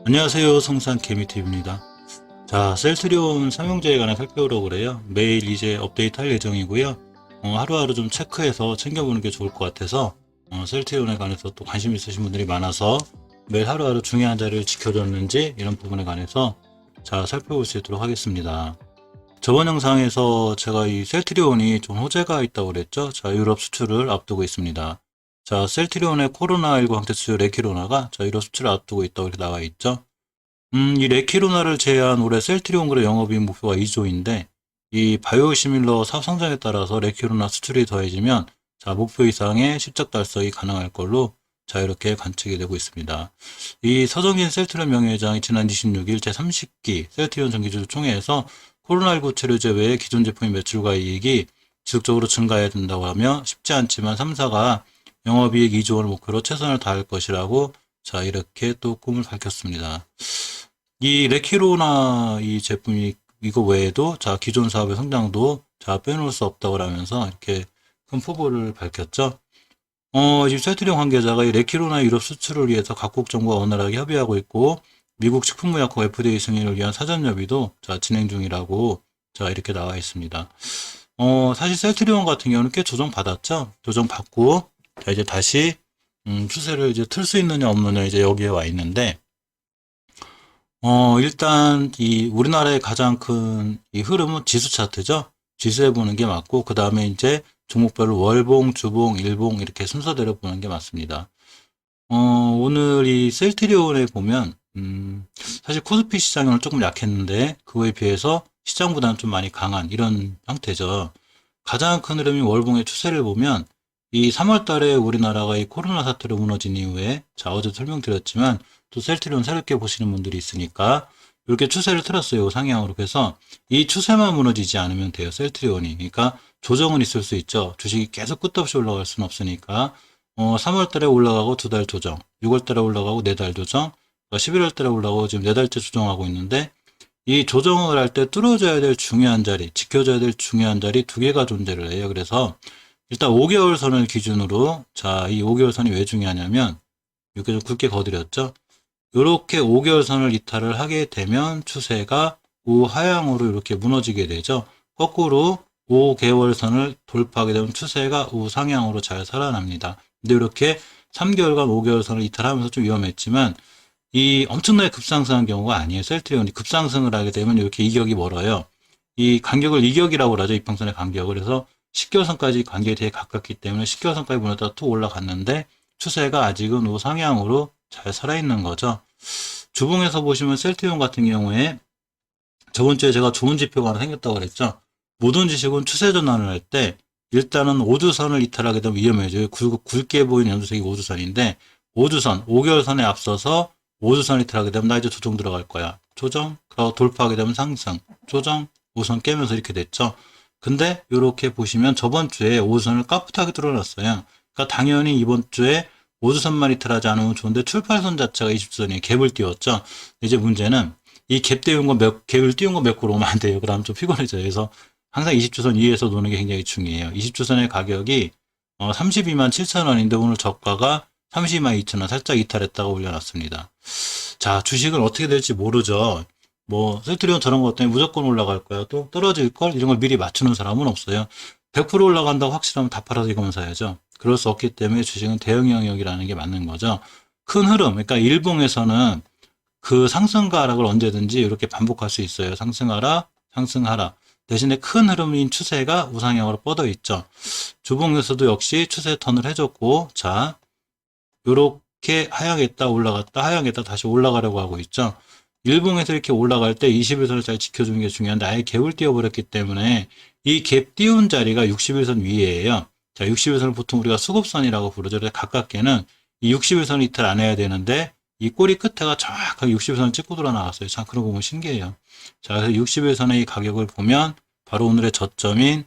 안녕하세요, 성산 개미TV입니다. 자, 셀트리온 삼형제에 관해 살펴보려고 그래요. 매일 이제 업데이트 할 예정이고요. 하루하루 좀 체크해서 챙겨보는 게 좋을 것 같아서 셀트리온에 관해서 또 관심 있으신 분들이 많아서 매일 하루하루 중요한 자리를 지켜줬는지 이런 부분에 관해서 자, 살펴볼 수 있도록 하겠습니다. 저번 영상에서 제가 이 셀트리온이 좀 호재가 있다고 그랬죠. 자, 유럽 수출을 앞두고 있습니다. 자, 셀트리온의 코로나19 항체 수요 레키로나가 자, 유럽 수출을 앞두고 있다고 이렇게 나와 있죠. 이 레키로나를 제외한 올해 셀트리온그룹 영업이익 목표가 2조인데 이 바이오시밀러 사업 성장에 따라서 레키로나 수출이 더해지면 자, 목표 이상의 실적 달성이 가능할 걸로 자, 이렇게 관측이 되고 있습니다. 이 서정진 셀트리온 명예회장이 지난 26일 제30기 셀트리온 정기주 총회에서 코로나19 치료제 외에 기존 제품의 매출과 이익이 지속적으로 증가해야 된다고 하며 쉽지 않지만 3사가 영업이익 2조 원을 목표로 최선을 다할 것이라고 자, 이렇게 또 꿈을 밝혔습니다. 이 레키로나 이 제품이 이거 외에도 자, 기존 사업의 성장도 자, 빼놓을 수 없다고 하면서 이렇게 큰 포부를 밝혔죠. 지금 셀트리온 관계자가 이 레키로나 유럽 수출을 위해서 각국 정부와 원활하게 협의하고 있고 미국 식품의약품 FDA 승인을 위한 사전 협의도 자, 진행 중이라고 자, 이렇게 나와 있습니다. 사실 셀트리온 같은 경우는 꽤 조정받았죠. 조정받고 자, 이제 다시 추세를 이제 틀 수 있느냐 없느냐 이제 여기에 와 있는데 일단 이 우리나라의 가장 큰 이 흐름은 지수 차트죠. 지수에 보는 게 맞고 그 다음에 이제 종목별로 월봉, 주봉, 일봉 이렇게 순서대로 보는 게 맞습니다. 오늘 이 셀트리온에 보면 사실 코스피 시장이 오늘 조금 약했는데 그거에 비해서 시장보다는 좀 많이 강한 이런 형태죠. 가장 큰 흐름이 월봉의 추세를 보면 이 3월 달에 우리나라가 이 코로나 사태로 무너진 이후에 자, 어제 설명드렸지만 또 셀트리온 새롭게 보시는 분들이 있으니까 이렇게 추세를 틀었어요. 상향으로. 그래서 이 추세만 무너지지 않으면 돼요. 셀트리온이. 그러니까 조정은 있을 수 있죠. 주식이 계속 끝없이 올라갈 수는 없으니까 3월 달에 올라가고 2달 조정, 6월 달에 올라가고 4달 조정, 11월 달에 올라가고 지금 4달째 조정하고 있는데 이 조정을 할 때 뚫어줘야 될 중요한 자리, 지켜줘야 될 중요한 자리 2개가 존재를 해요. 그래서 일단 5개월 선을 기준으로 자, 이 5개월 선이 왜 중요하냐면 이렇게 좀 굵게 거드렸죠. 이렇게 5개월 선을 이탈을 하게 되면 추세가 우하향으로 이렇게 무너지게 되죠. 거꾸로 5개월 선을 돌파하게 되면 추세가 우상향으로 잘 살아납니다. 근데 이렇게 3개월간 5개월 선을 이탈하면서 좀 위험했지만 이 엄청나게 급상승한 경우가 아니에요. 셀트리온이 급상승을 하게 되면 이렇게 이격이 멀어요. 이 간격을 이격이라고 하죠. 이평선의 간격을. 그래서 10개월선까지 간격이 되게 가깝기 때문에 10개월선까지 보냈다가 툭 올라갔는데 추세가 아직은 우상향으로 잘 살아있는 거죠. 주봉에서 보시면 셀트리온 같은 경우에 저번 주에 제가 좋은 지표가 하나 생겼다고 그랬죠. 모든 주식은 추세 전환을 할 때 일단은 5주선을 이탈하게 되면 위험해져요. 굵게 보이는 연두색이 5주선인데 5주선, 5개월 선에 앞서서 5주선 이탈하게 되면 나 이제 조정 들어갈 거야. 조정, 그리고 돌파하게 되면 상승, 조정, 5선 깨면서 이렇게 됐죠. 근데 이렇게 보시면 저번 주에 5주선을 까풋하게 뚫어놨어요. 그러니까 당연히 이번 주에 5주선만 이탈하지 않으면 좋은데 출발선 자체가 20주선이에요. 갭을 띄웠죠. 이제 문제는 이 갭 띄운 거 갭을 띄운 거 몇 고 오면 안 돼요. 그러면 좀 피곤해져요. 그래서 항상 20주선 위에서 노는 게 굉장히 중요해요. 20주선의 가격이 32만 7천 원인데 오늘 저가가 32만 2천 원 살짝 이탈했다가 올려놨습니다. 자, 주식은 어떻게 될지 모르죠. 뭐 셀트리온 저런 것 때문에 무조건 올라갈 거야. 또 떨어질 걸 이런 걸 미리 맞추는 사람은 없어요. 100% 올라간다고 확실하면 다 팔아서 이거만 사야죠. 그럴 수 없기 때문에 주식은 대형 영역이라는 게 맞는 거죠. 큰 흐름, 그러니까 일봉에서는 그 상승과 하락을 언제든지 이렇게 반복할 수 있어요. 상승하라, 상승하라. 대신에 큰 흐름인 추세가 우상향으로 뻗어 있죠. 주봉에서도 역시 추세 턴을 해줬고, 자, 요렇게 하향했다 올라갔다 하향했다 다시 올라가려고 하고 있죠. 일봉에서 이렇게 올라갈 때 21선을 잘 지켜주는 게 중요한데 아예 갭을 띄워버렸기 때문에 이 갭 띄운 자리가 61선 위에예요. 자, 61선을 보통 우리가 수급선이라고 부르죠. 가깝게는 이 61선을 이탈 안 해야 되는데 이 꼬리 끝에가 정확하게 61선을 찍고 돌아 나왔어요. 참, 그런 거 보면 신기해요. 자, 그래서 61선의 이 가격을 보면 바로 오늘의 저점인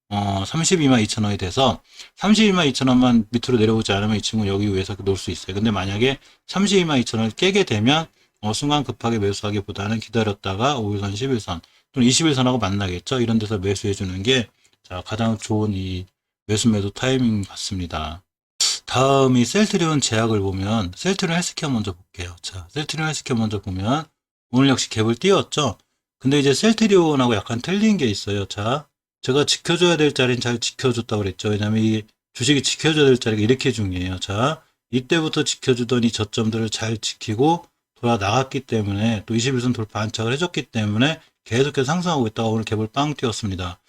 32만 2천 원이 돼서 32만 2천 원만 밑으로 내려오지 않으면 이 친구는 여기 위에서 놓을 수 있어요. 근데 만약에 32만 2천 원을 깨게 되면 순간 급하게 매수하기보다는 기다렸다가 5일선, 11선 또는 21선하고 만나겠죠. 이런 데서 매수해 주는 게 자, 가장 좋은 이 매수 매도 타이밍 같습니다. 다음이 셀트리온 제약을 보면 셀트리온 헬스케어 먼저 볼게요. 자, 셀트리온 헬스케어 먼저 보면 오늘 역시 갭을 띄웠죠. 근데 이제 셀트리온하고 약간 틀린 게 있어요. 자, 제가 지켜줘야 될 자리는 잘 지켜줬다고 그랬죠. 왜냐면 이 주식이 지켜줘야 될 자리가 이렇게 중요해요. 자, 이때부터 지켜주던 이 저점들을 잘 지키고 돌아 나갔기 때문에 또 21선 돌파 안착을 해줬기 때문에 계속해서 상승하고 있다가 오늘 갭을 빵 띄웠습니다.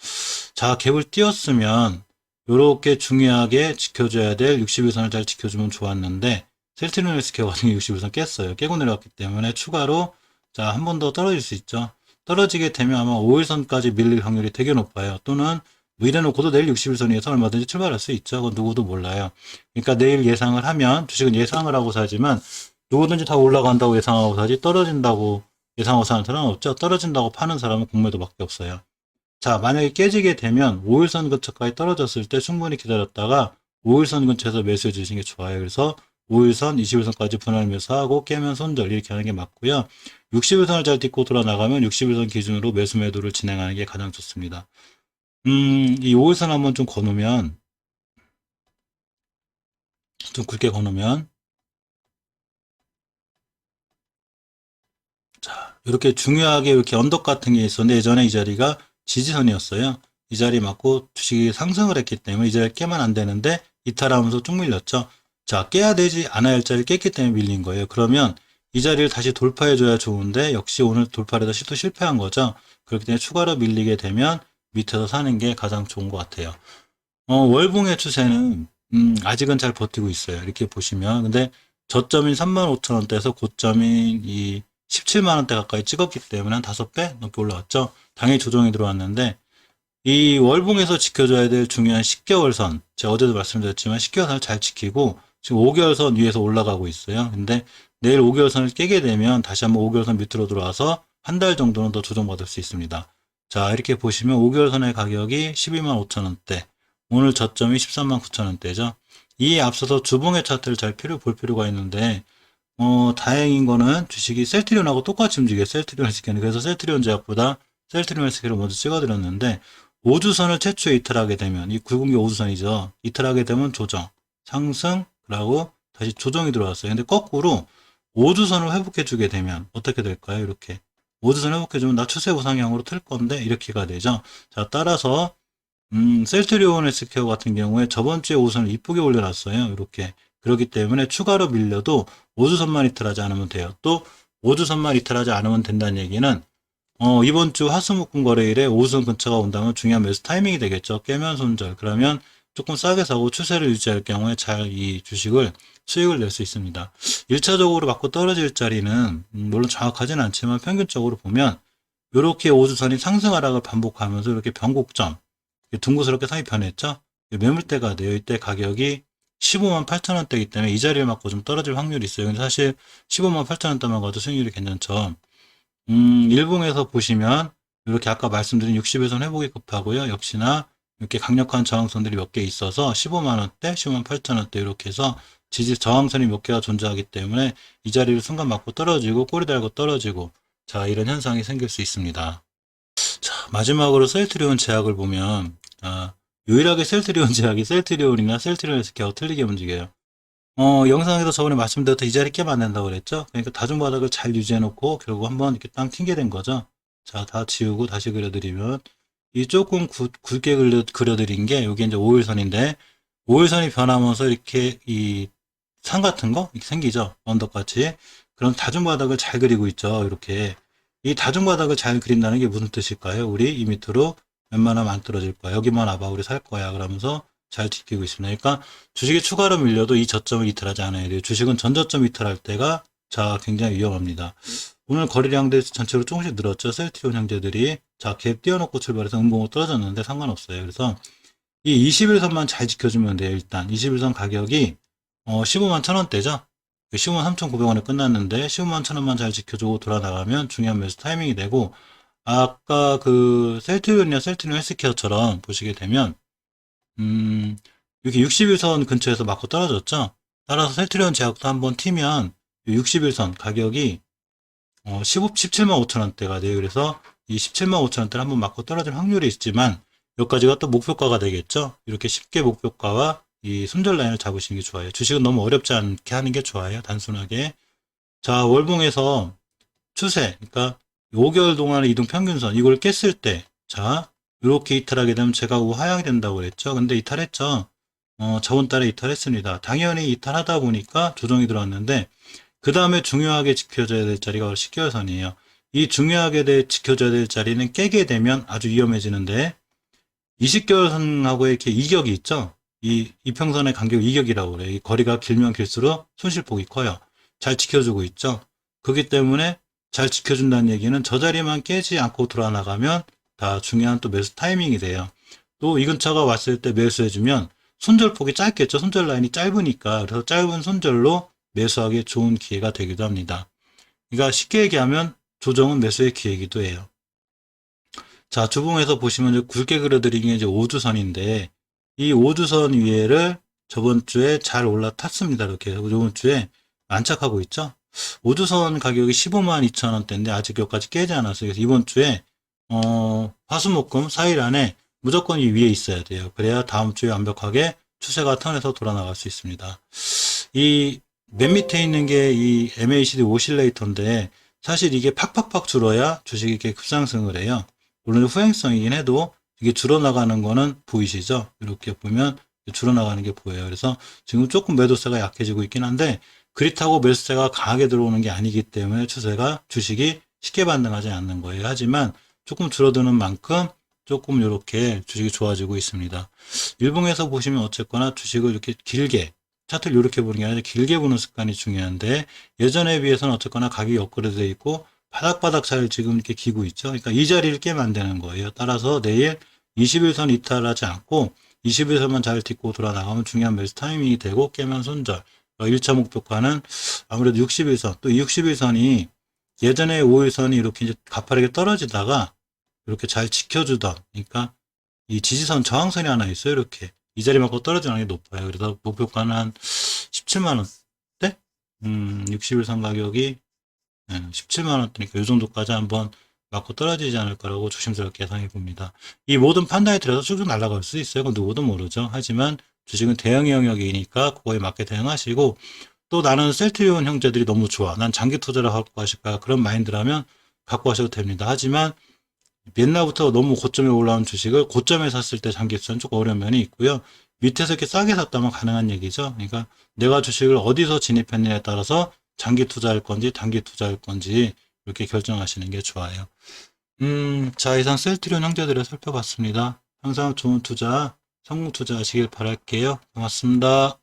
자, 갭을 띄웠으면 요렇게 중요하게 지켜줘야 될 61선을 잘 지켜주면 좋았는데 셀트리온 헬스케어 같은 경우 61선 깼어요. 깨고 내려왔기 때문에 추가로 자, 한 번 더 떨어질 수 있죠. 떨어지게 되면 아마 5일선까지 밀릴 확률이 되게 높아요. 또는 뭐 이래놓고도 내일 61선에서 얼마든지 출발할 수 있죠. 그건 누구도 몰라요. 그러니까 내일 예상을 하면 주식은 예상을 하고 사지만 누구든지 다 올라간다고 예상하고 사지 떨어진다고 예상하고 사는 사람은 없죠. 떨어진다고 파는 사람은 공매도밖에 없어요. 자, 만약에 깨지게 되면 5일선 근처까지 떨어졌을 때 충분히 기다렸다가 5일선 근처에서 매수해 주시는 게 좋아요. 그래서 5일선, 21선까지 분할 매수하고 깨면 손절 이렇게 하는 게 맞고요. 60일선을 잘 딛고 돌아 나가면 60일선 기준으로 매수 매도를 진행하는 게 가장 좋습니다. 이 5일선 한번 좀 거놓으면 좀 굵게 거놓으면 자, 이렇게 중요하게 이렇게 언덕 같은 게 있었는데 예전에 이 자리가 지지선이었어요. 이 자리 맞고 주식이 상승을 했기 때문에 이 자리 깨면 안 되는데 이탈하면서 쭉 밀렸죠. 자, 깨야 되지 않아야 할 자리를 깼기 때문에 밀린 거예요. 그러면 이 자리를 다시 돌파해줘야 좋은데 역시 오늘 돌파를 해서 시도 실패한 거죠. 그렇기 때문에 추가로 밀리게 되면 밑에서 사는 게 가장 좋은 것 같아요. 월봉의 추세는 아직은 잘 버티고 있어요. 이렇게 보시면 근데 저점인 35,000원대에서 고점인 이 17만원대 가까이 찍었기 때문에 한 5배 넘게 올라왔죠. 당연히 조정이 들어왔는데 이 월봉에서 지켜줘야 될 중요한 10개월선 제가 어제도 말씀드렸지만 10개월선을 잘 지키고 지금 5개월선 위에서 올라가고 있어요. 근데 내일 5개월선을 깨게 되면 다시 한번 5개월선 밑으로 들어와서 한 달 정도는 더 조정받을 수 있습니다. 자, 이렇게 보시면 5개월선의 가격이 12만 5천원대 오늘 저점이 13만 9천원대죠. 이에 앞서서 주봉의 차트를 잘 볼 필요가 있는데 다행인 거는 주식이 셀트리온하고 똑같이 움직여요. 셀트리온 헬스케어는. 그래서 셀트리온 제약보다 셀트리온 헬스케어를 먼저 찍어드렸는데 5주선을 최초에 이탈하게 되면 이 굵은 게 5주선이죠. 이탈하게 되면 조정, 상승하고 다시 조정이 들어왔어요. 근데 거꾸로 5주선을 회복해주게 되면 어떻게 될까요? 이렇게 5주선 회복해주면 나 추세 우상향으로 틀 건데 이렇게가 되죠. 자, 따라서 셀트리온 헬스케어 같은 경우에 저번 주에 5선을 이쁘게 올려놨어요. 이렇게. 그렇기 때문에 추가로 밀려도 5주선만 이탈하지 않으면 돼요. 또 5주선만 이탈하지 않으면 된다는 얘기는 이번 주 화수목금 거래일에 5선 근처가 온다면 중요한 매수 타이밍이 되겠죠. 깨면 손절. 그러면 조금 싸게 사고 추세를 유지할 경우에 잘 이 주식을 수익을 낼 수 있습니다. 1차적으로 맞고 떨어질 자리는 물론 정확하지는 않지만 평균적으로 보면 이렇게 5주선이 상승 하락을 반복하면서 이렇게 변곡점 둥그스럽게 상이 변했죠. 매물대가 돼요. 이때 가격이 15만 8천 원대이기 때문에 이 자리를 맞고 좀 떨어질 확률이 있어요. 근데 사실 15만 8천 원대만 가도 수익률이 괜찮죠. 일봉에서 보시면 이렇게 아까 말씀드린 60일선 회복이 급하고요. 역시나 이렇게 강력한 저항선들이 몇 개 있어서 15만 원대, 15만 8천 원대 이렇게 해서 지지 저항선이 몇 개가 존재하기 때문에 이 자리를 순간 맞고 떨어지고 꼬리 달고 떨어지고 자 이런 현상이 생길 수 있습니다. 자 마지막으로 셀트리온 제약을 보면 유일하게 셀트리온 제약이 셀트리온이나 셀트리온 헬스케어가 틀리게 움직여요. 영상에서 저번에 말씀드렸던 이 자리 깨면 안 된다고 그랬죠? 그러니까 다중바닥을 잘 유지해놓고 결국 한번 이렇게 땅 튕게 된 거죠. 자, 다 지우고 다시 그려드리면 이 조금 굵게 그려드린 게 여기 이제 5일선인데 5일선이 변하면서 이렇게 이 산 같은 거 이렇게 생기죠. 언덕같이. 그런 다중바닥을 잘 그리고 있죠. 이렇게. 이 다중바닥을 잘 그린다는 게 무슨 뜻일까요? 우리 이 밑으로 웬만하면 안 떨어질 거야. 여기만 와봐. 우리 살 거야. 그러면서 잘 지키고 있습니다. 그러니까 주식이 추가로 밀려도 이 저점을 이탈하지 않아야 돼요. 주식은 전저점 이탈할 때가 자 굉장히 위험합니다. 오늘 거래량들 전체로 조금씩 늘었죠. 셀트리온 형제들이 자 갭 띄워놓고 출발해서 음봉으로 떨어졌는데 상관없어요. 그래서 이 21선만 잘 지켜주면 돼요. 일단 21선 가격이 15만 1,000원대죠. 15만 3,900원에 끝났는데 15만 1,000원만 잘 지켜주고 돌아나가면 중요한 매수 타이밍이 되고 아까 그 셀트리온이나 셀트리온 헬스케어처럼 보시게 되면 이렇게 60일선 근처에서 맞고 떨어졌죠. 따라서 셀트리온 제약도 한번 튀면 60일선 가격이 17만 5천 원대가 돼요. 그래서 이 17만 5천 원대를 한번 맞고 떨어질 확률이 있지만 여기까지가 또 목표가가 되겠죠. 이렇게 쉽게 목표가와 이 손절 라인을 잡으시는 게 좋아요. 주식은 너무 어렵지 않게 하는 게 좋아요. 단순하게. 자, 월봉에서 추세, 그러니까 5개월 동안의 이동 평균선, 이걸 깼을 때, 자, 이렇게 이탈하게 되면 제가 우하향이 된다고 그랬죠. 근데 이탈했죠. 저번 달에 이탈했습니다. 당연히 이탈하다 보니까 조정이 들어왔는데, 그 다음에 중요하게 지켜줘야 될 자리가 바로 10개월 선이에요. 이 중요하게 지켜줘야 될 자리는 깨게 되면 아주 위험해지는데, 20개월 선하고 이렇게 이격이 있죠. 이 이평선의 간격 이격이라고 그래요. 이 거리가 길면 길수록 손실폭이 커요. 잘 지켜주고 있죠. 그렇기 때문에 잘 지켜준다는 얘기는 저 자리만 깨지 않고 돌아나가면 다 중요한 또 매수 타이밍이 돼요. 또 이 근처가 왔을 때 매수해주면 손절폭이 짧겠죠. 손절 라인이 짧으니까. 그래서 짧은 손절로 매수하기 좋은 기회가 되기도 합니다. 그러니까 쉽게 얘기하면 조정은 매수의 기회이기도 해요. 자, 주봉에서 보시면 이제 굵게 그려드린 게 이제 5주선인데, 이 5주선 위에를 저번 주에 잘 올라탔습니다. 이렇게. 저번 주에 안착하고 있죠. 5주선 가격이 15만 2천 원대인데, 아직 여기까지 깨지 않았어요. 그래서 이번 주에, 화수목금 4일 안에 무조건 이 위에 있어야 돼요. 그래야 다음 주에 완벽하게 추세가 턴해서 돌아나갈 수 있습니다. 이 맨 밑에 있는 게 이 MACD 오실레이터인데, 사실 이게 팍팍팍 줄어야 주식이 이렇게 급상승을 해요. 물론 후행성이긴 해도 이게 줄어나가는 거는 보이시죠? 이렇게 보면 줄어나가는 게 보여요. 그래서 지금 조금 매도세가 약해지고 있긴 한데 그렇다고 매수세가 강하게 들어오는 게 아니기 때문에 추세가 주식이 쉽게 반등하지 않는 거예요. 하지만 조금 줄어드는 만큼 조금 이렇게 주식이 좋아지고 있습니다. 일봉에서 보시면 어쨌거나 주식을 이렇게 길게 차트를 이렇게 보는 게 아니라 길게 보는 습관이 중요한데 예전에 비해서는 어쨌거나 가격이 업그레이드 되어 있고 바닥바닥 잘 지금 이렇게 기고 있죠. 그러니까 이 자리를 깨면 안 되는 거예요. 따라서 내일 21선 이탈하지 않고 21선만 잘 딛고 돌아나가면 중요한 매수 타이밍이 되고 깨면 손절. 1차 목표가는 아무래도 61선. 또 이 61선이 예전에 5일선이 이렇게 이제 가파르게 떨어지다가 이렇게 잘 지켜주던, 그러니까 이 지지선 저항선이 하나 있어요. 이렇게. 이 자리 맞고 떨어지는 게 높아요. 그래서 목표가는 한 17만원대? 61선 가격이 17만원대니까 이 정도까지 한번 맞고 떨어지지 않을 거라고 조심스럽게 예상해 봅니다. 이 모든 판단에 들어서 쭉쭉 날아갈 수 있어요. 그건 누구도 모르죠. 하지만 주식은 대형의 영역이니까 그거에 맞게 대응하시고 또 나는 셀트리온 형제들이 너무 좋아. 난 장기 투자를 갖고 가실까? 그런 마인드라면 갖고 가셔도 됩니다. 하지만 옛날부터 너무 고점에 올라온 주식을 고점에 샀을 때 장기 투자는 조금 어려운 면이 있고요. 밑에서 이렇게 싸게 샀다면 가능한 얘기죠. 그러니까 내가 주식을 어디서 진입했느냐에 따라서 장기 투자할 건지 단기 투자할 건지 이렇게 결정하시는 게 좋아요. 자, 이상 셀트리온 형제들을 살펴봤습니다. 항상 좋은 투자, 성공 투자 하시길 바랄게요. 고맙습니다.